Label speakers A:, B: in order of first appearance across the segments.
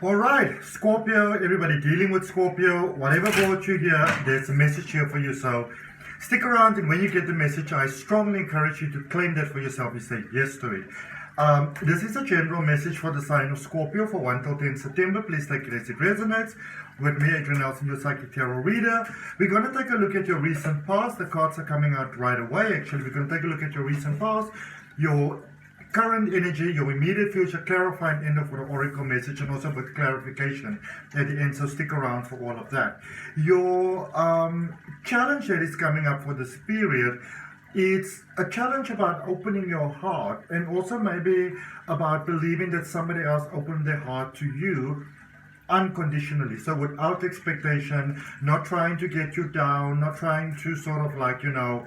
A: Alright, Scorpio, everybody dealing with Scorpio, whatever brought you here, there's a message here for you. So stick around, and when you get the message, I strongly encourage you to claim that for yourself. You say yes to it. This is a general message for the sign of Scorpio for 1 till 10 September. Please take it as it resonates. With me, Adrian Nelson, your psychic tarot reader. We're going to take a look at your recent past. The cards are coming out right away. Actually, we're going to take a look at your recent past, your current energy, your immediate future, clarifying end of the oracle message, and also with clarification at the end. So stick around for all of that. Your challenge that is coming up for this period, it's a challenge about opening your heart, and also maybe about believing that somebody else opened their heart to you unconditionally, so without expectation, not trying to get you down, not trying to sort of like, you know,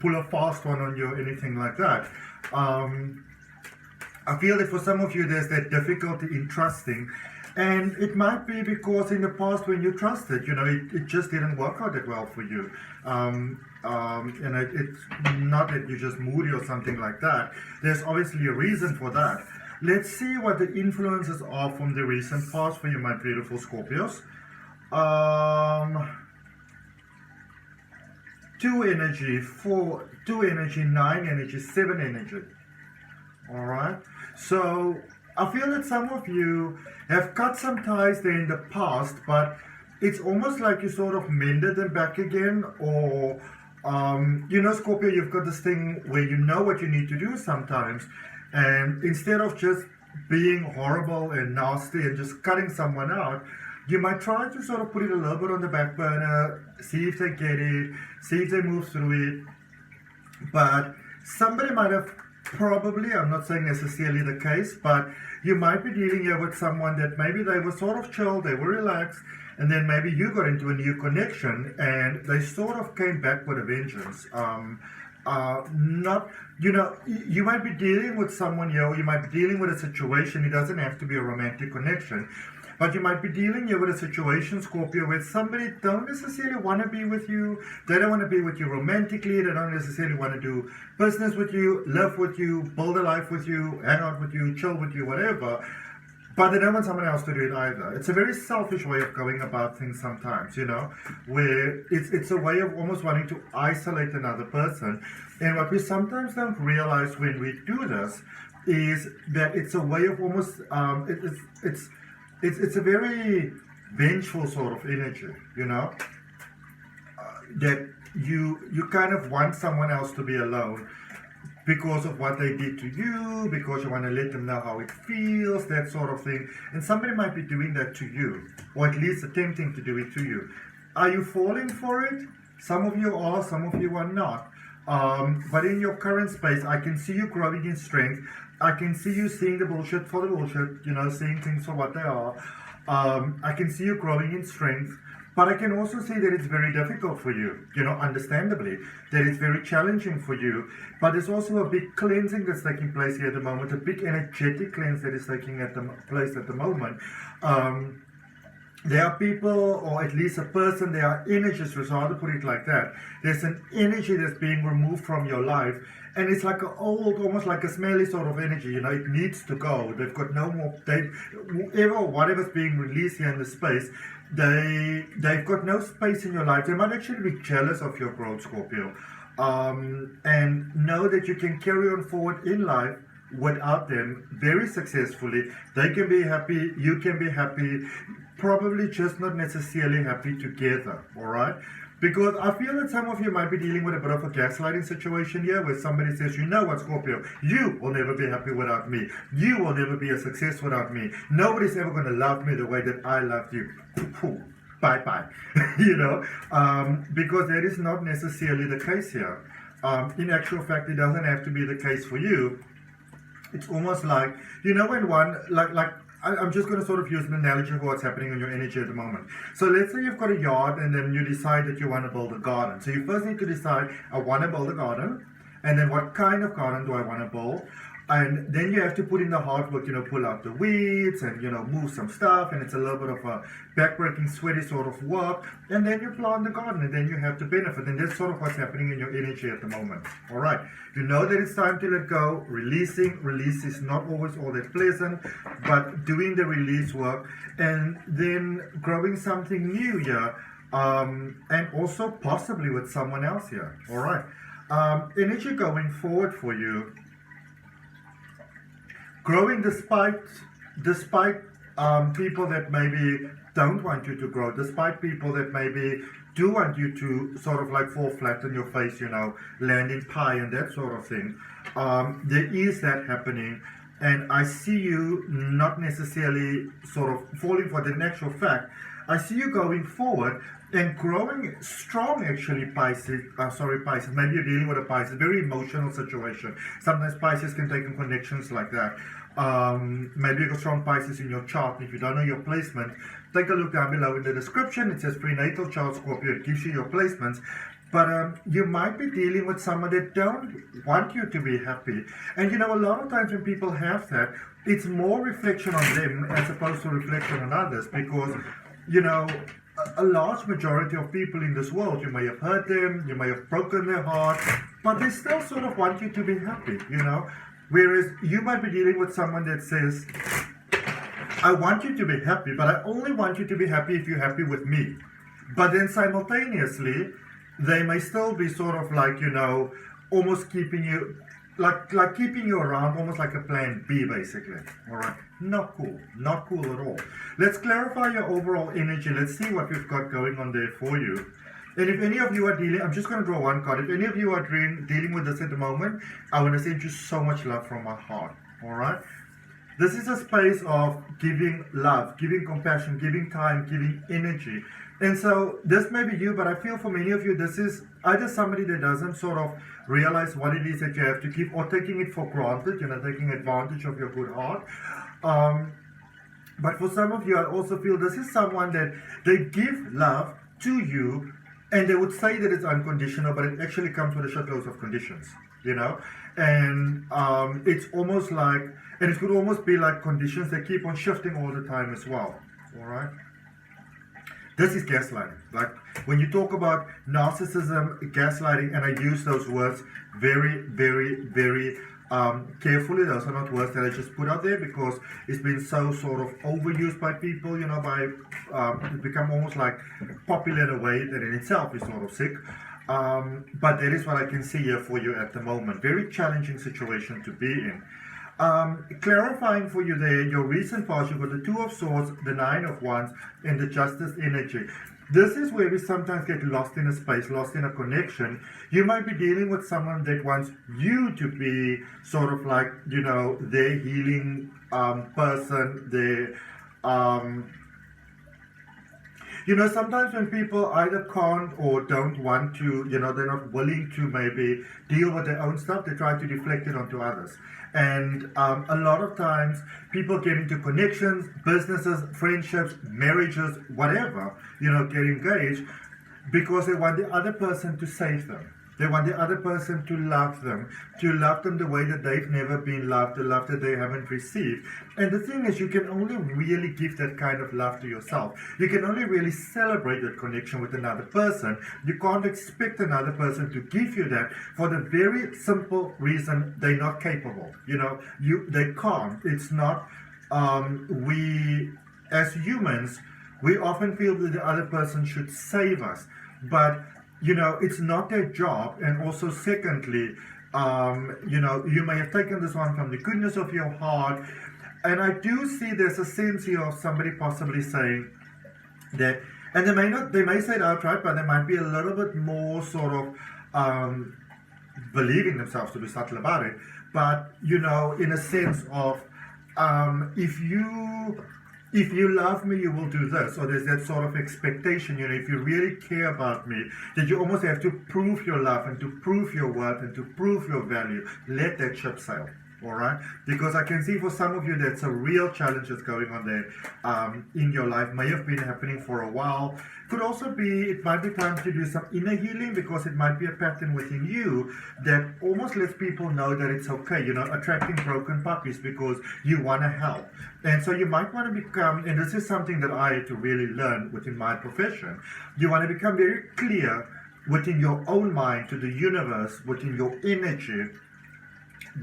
A: pull a fast one on you or anything like that. I feel that for some of you there's that difficulty in trusting, and it might be because in the past when you trusted, you know, it just didn't work out that well for you. And it's not that you're just moody or something like that. There's obviously a reason for that. Let's see what the influences are from the recent past for you, my beautiful Scorpios. 2 energy, 4, 2 energy, 9 energy, 7 energy. Alright, so I feel that some of you have cut some ties there in the past, but it's almost like you sort of mended them back again, or you know, Scorpio, you've got this thing where you know what you need to do sometimes, and instead of just being horrible and nasty and just cutting someone out, you might try to sort of put it a little bit on the back burner, see if they get it, see if they move through it. But somebody might have probably, I'm not saying necessarily the case, but you might be dealing here with someone that maybe they were sort of chill, they were relaxed, and then maybe you got into a new connection and they sort of came back with a vengeance. Not, you know, you might be dealing with someone here, or you might be dealing with a situation. It doesn't have to be a romantic connection, but you might be dealing here with a situation, Scorpio, where somebody don't necessarily want to be with you. They don't want to be with you romantically. They don't necessarily want to do business with you, live with you, build a life with you, hang out with you, chill with you, whatever. But they don't want someone else to do it either. It's a very selfish way of going about things sometimes, you know, where it's a way of almost wanting to isolate another person. And what we sometimes don't realize when we do this is that it's a way of almost, it's a very vengeful sort of energy, you know, that you kind of want someone else to be alone because of what they did to you, because you want to let them know how it feels, that sort of thing. And somebody might be doing that to you, or at least attempting to do it to you. Are you falling for it? Some of you are, some of you are not. But in your current space, I can see you growing in strength. I can see you seeing the bullshit for the bullshit, you know, seeing things for what they are. I can see you growing in strength. But I can also see that it's very difficult for you, you know, understandably, that it's very challenging for you. But there's also a big cleansing that's taking place here at the moment, a big energetic cleanse that is taking place at the moment. There are people, or at least a person, there are energies, so I'll put it like that. There's an energy that's being removed from your life, and it's like an old, almost like a smelly sort of energy, you know, it needs to go. They've got no more, whatever's being released here in the space, they've got no space in your life. They might actually be jealous of your growth, Scorpio, and know that you can carry on forward in life without them very successfully. They can be happy, you can be happy, probably just not necessarily happy together, all right? Because I feel that some of you might be dealing with a bit of a gaslighting situation here, where somebody says, you know what, Scorpio, you will never be happy without me. You will never be a success without me. Nobody's ever going to love me the way that I loved you. Bye-bye. You know, because that is not necessarily the case here. In actual fact, it doesn't have to be the case for you. It's almost like, you know, when one, I'm just going to sort of use an analogy of what's happening in your energy at the moment. So let's say you've got a yard, and then you decide that you want to build a garden. So you first need to decide, I want to build a garden, and then what kind of garden do I want to build? And then you have to put in the hard work, pull out the weeds and, move some stuff. And it's a little bit of a backbreaking, sweaty sort of work. And then you plant the garden and then you have to benefit. And that's sort of what's happening in your energy at the moment. All right. You know that it's time to let go. Release is not always all that pleasant, but doing the release work and then growing something new here. And also possibly with someone else here. All right. Energy going forward for you. Growing despite people that maybe don't want you to grow, despite people that maybe do want you to sort of like fall flat on your face, land in pie and that sort of thing. There is that happening, and I see you not necessarily sort of falling for the natural fact. I see you going forward and growing strong, actually, Pisces. Pisces. Maybe you're dealing with a Pisces, very emotional situation. Sometimes Pisces can take in connections like that. Maybe you've got strong Pisces in your chart. If you don't know your placement, take a look down below in the description. It says prenatal chart Scorpio. It gives you your placements. But you might be dealing with someone that don't want you to be happy. And a lot of times when people have that, it's more reflection on them as opposed to reflection on others. Because, a large majority of people in this world, you may have hurt them, you may have broken their heart, but they still sort of want you to be happy, Whereas you might be dealing with someone that says, I want you to be happy, but I only want you to be happy if you're happy with me. But then simultaneously, they may still be sort of like, almost keeping you, like keeping you around, almost like a plan B, basically. All right. Not cool. Not cool at all. Let's clarify your overall energy. Let's see what we've got going on there for you. And if any of you are dealing, I'm just going to draw one card. If any of you are dealing with this at the moment, I want to send you so much love from my heart. All right. This is a space of giving love, giving compassion, giving time, giving energy. And so this may be you, but I feel for many of you, this is either somebody that doesn't sort of realize what it is that you have to give, or taking it for granted, taking advantage of your good heart. But for some of you, I also feel this is someone that they give love to you, and they would say that it's unconditional, but it actually comes with a shitload of conditions, And it's almost like, and it could almost be like conditions that keep on shifting all the time as well, all right? This is gaslighting. Like when you talk about narcissism, gaslighting, and I use those words very, very, very carefully. Those are not words that I just put out there because it's been so sort of overused by people, it's become almost like popular in a way that in itself is sort of sick. But that is what I can see here for you at the moment. Very challenging situation to be in. Clarifying for you there, your recent past, you've got the Two of Swords, the Nine of Wands, and the Justice energy. This is where we sometimes get lost in a space, lost in a connection. You might be dealing with someone that wants you to be sort of like, their healing person, their sometimes when people either can't or don't want to, they're not willing to maybe deal with their own stuff, they try to deflect it onto others. And a lot of times people get into connections, businesses, friendships, marriages, whatever, get engaged because they want the other person to save them. They want the other person to love them the way that they've never been loved, the love that they haven't received. And the thing is, you can only really give that kind of love to yourself. You can only really celebrate that connection with another person. You can't expect another person to give you that for the very simple reason they're not capable. They can't. It's not, we as humans, we often feel that the other person should save us. But it's not their job. And also secondly, you may have taken this one from the goodness of your heart. And I do see there's a sense here of somebody possibly saying that, and they may say it outright, but they might be a little bit more sort of believing themselves, to be subtle about it. But, in a sense of, if you love me, you will do this. Or there's that sort of expectation, if you really care about me, that you almost have to prove your love and to prove your worth and to prove your value. Let that ship sail. all right? Because I can see for some of you that's a real challenge that's going on there in your life, may have been happening for a while. Could also be, it might be time to do some inner healing, because it might be a pattern within you that almost lets people know that it's okay, you know, attracting broken puppies because you want to help. And so you might want to become, and this is something that I had to really learn within my profession, you want to become very clear within your own mind to the universe, within your energy,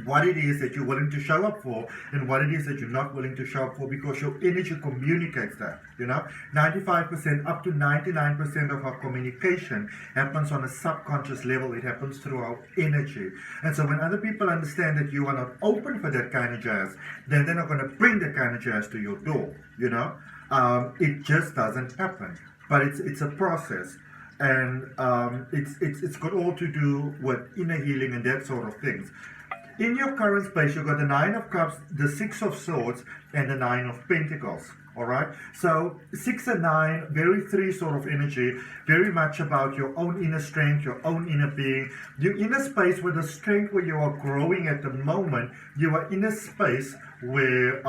A: what it is that you're willing to show up for and what it is that you're not willing to show up for, because your energy communicates that, you know. 95% up to 99% of our communication happens on a subconscious level. It happens through our energy. And so when other people understand that you are not open for that kind of jazz, then they're not going to bring that kind of jazz to your door, you know. It just doesn't happen, but it's a process. And it's got all to do with inner healing and that sort of things. In your current space, you've got the 9 of Cups, the 6 of Swords, and the 9 of Pentacles. All right? So 6 and 9, very 3 sort of energy, very much about your own inner strength, your own inner being. You're in a space where the strength where you are growing at the moment, you are in a space where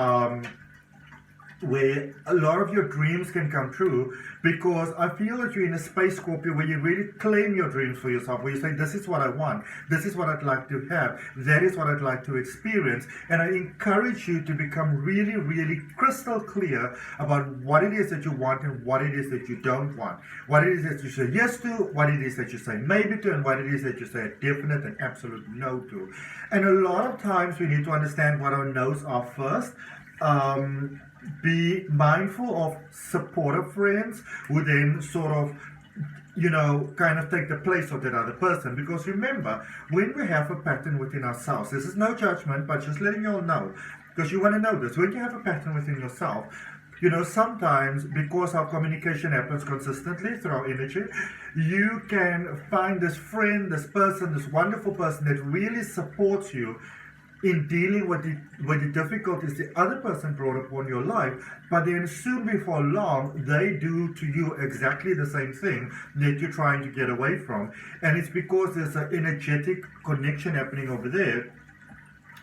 A: a lot of your dreams can come true, because I feel that you're in a space, Scorpio, where you really claim your dreams for yourself, where you say, this is what I want, this is what I'd like to have, that is what I'd like to experience. And I encourage you to become really, really crystal clear about what it is that you want and what it is that you don't want, what it is that you say yes to, what it is that you say maybe to, and what it is that you say a definite and absolute no to. And a lot of times we need to understand what our no's are first. Be mindful of supportive friends who then sort of, you know, kind of take the place of that other person. Because remember, when we have a pattern within ourselves, this is no judgment, but just letting you all know, because you want to know this, when you have a pattern within yourself, you know, sometimes because our communication happens consistently through our energy, you can find this friend, this person, this wonderful person that really supports you in dealing with the difficulties the other person brought upon your life, but then soon before long, they do to you exactly the same thing that you're trying to get away from. And it's because there's an energetic connection happening over there.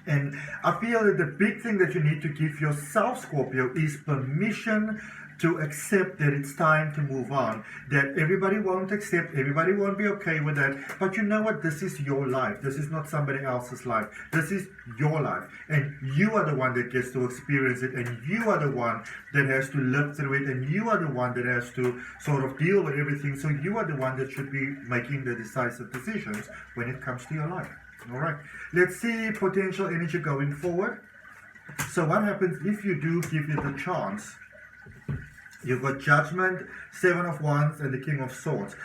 A: And I feel that the big thing that you need to give yourself, Scorpio, is permission to accept that it's time to move on, that everybody won't accept, everybody won't be okay with that, but you know what, this is your life, this is not somebody else's life, this is your life, and you are the one that gets to experience it, and you are the one that has to live through it, and you are the one that has to sort of deal with everything, so you are the one that should be making the decisive decisions when it comes to your life. All right, let's see potential energy going forward. So what happens if you do give it the chance? You've got Judgment, 7 of Wands, and the King of Swords.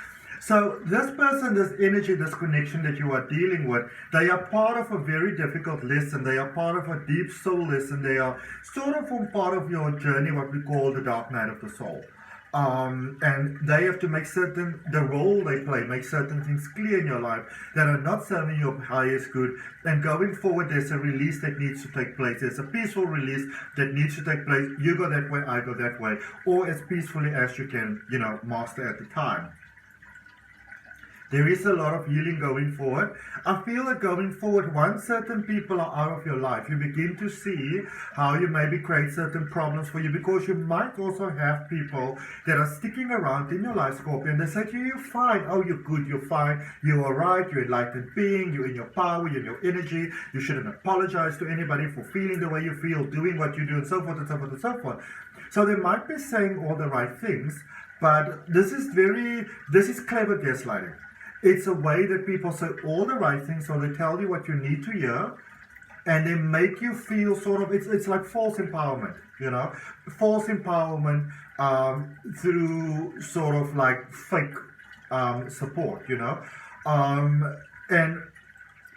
A: So this person, this energy, this connection that you are dealing with, they are part of a very difficult lesson. They are part of a deep soul lesson. They are sort of from part of your journey, what we call the dark night of the soul. And they have to make certain, the role they play, make certain things clear in your life that are not serving your highest good. And going forward, there's a release that needs to take place. There's a peaceful release that needs to take place. You go that way, I go that way. Or as peacefully as you can, you know, master at the time. There is a lot of healing going forward. I feel that going forward, once certain people are out of your life, you begin to see how you maybe create certain problems for you, because you might also have people that are sticking around in your life, Scorpio, and they say to you, you're fine, oh, you're good, you're fine, you're all right, you're enlightened being, you're in your power, you're in your energy, you shouldn't apologize to anybody for feeling the way you feel, doing what you do, and so forth, and so forth, and so forth. So they might be saying all the right things, but this is clever gaslighting. It's a way that people say all the right things, so they tell you what you need to hear, and they make you feel sort of, it's like false empowerment, you know, false empowerment through sort of like fake support, you know, and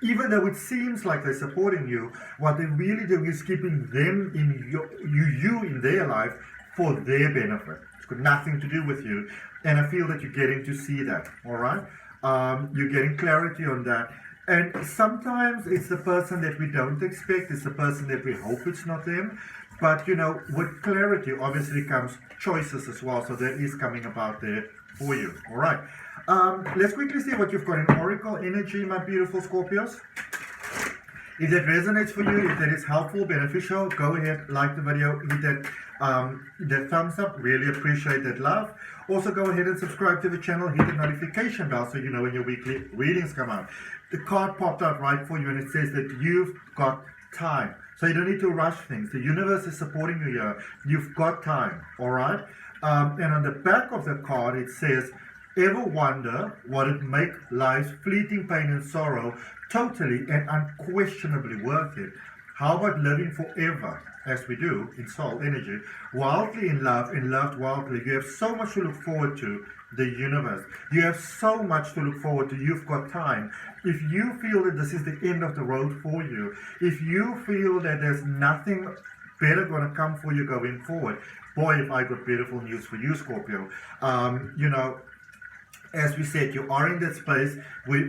A: even though it seems like they're supporting you, what they're really doing is keeping them in you in their life for their benefit. It's got nothing to do with you, and I feel that you're getting to see that, all right? You're getting clarity on that. And sometimes it's the person that we don't expect, it's the person that we hope it's not them. But, you know, with clarity obviously comes choices as well. So that is coming about there for you. All right. Let's quickly see what you've got in Oracle energy, my beautiful Scorpios. If that resonates for you, if that is helpful, beneficial, go ahead, like the video, hit that thumbs up. Really appreciate that love. Also, go ahead and subscribe to the channel, hit the notification bell so you know when your weekly readings come out. The card popped out right for you, and it says that you've got time. So you don't need to rush things. The universe is supporting you here. You've got time, all right? And on the back of the card, it says, ever wonder what it make life's fleeting pain and sorrow totally and unquestionably worth it? How about living forever, as we do in soul energy, wildly in love and loved wildly? You have so much to look forward to, the universe. You have so much to look forward to. You've got time. If you feel that this is the end of the road for you, if you feel that there's nothing better going to come for you going forward, boy, if I got beautiful news for you, Scorpio. You know, as we said, you are in that space.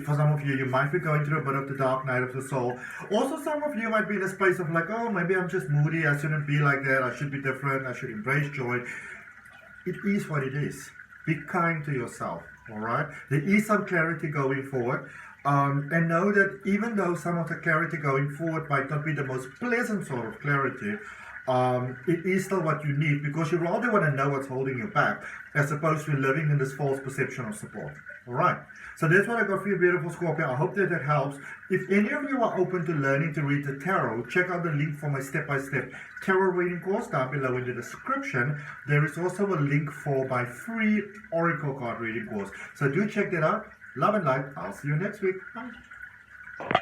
A: For some of you, you might be going through a bit of the dark night of the soul. Also, some of you might be in a space of like, oh, maybe I'm just moody. I shouldn't be like that. I should be different. I should embrace joy. It is what it is. Be kind to yourself, all right? There is some clarity going forward. And know that even though some of the clarity going forward might not be the most pleasant sort of clarity, it is still what you need, because you rather want to know what's holding you back as opposed to living in this false perception of support. All right, so that's what I got for you, beautiful Scorpio. I hope that that helps. If any of you are open to learning to read the tarot, check out the link for my step-by-step tarot reading course down below in the description. There is also a link for my free oracle card reading course, so do check that out. Love and light. I'll see you next week. Bye.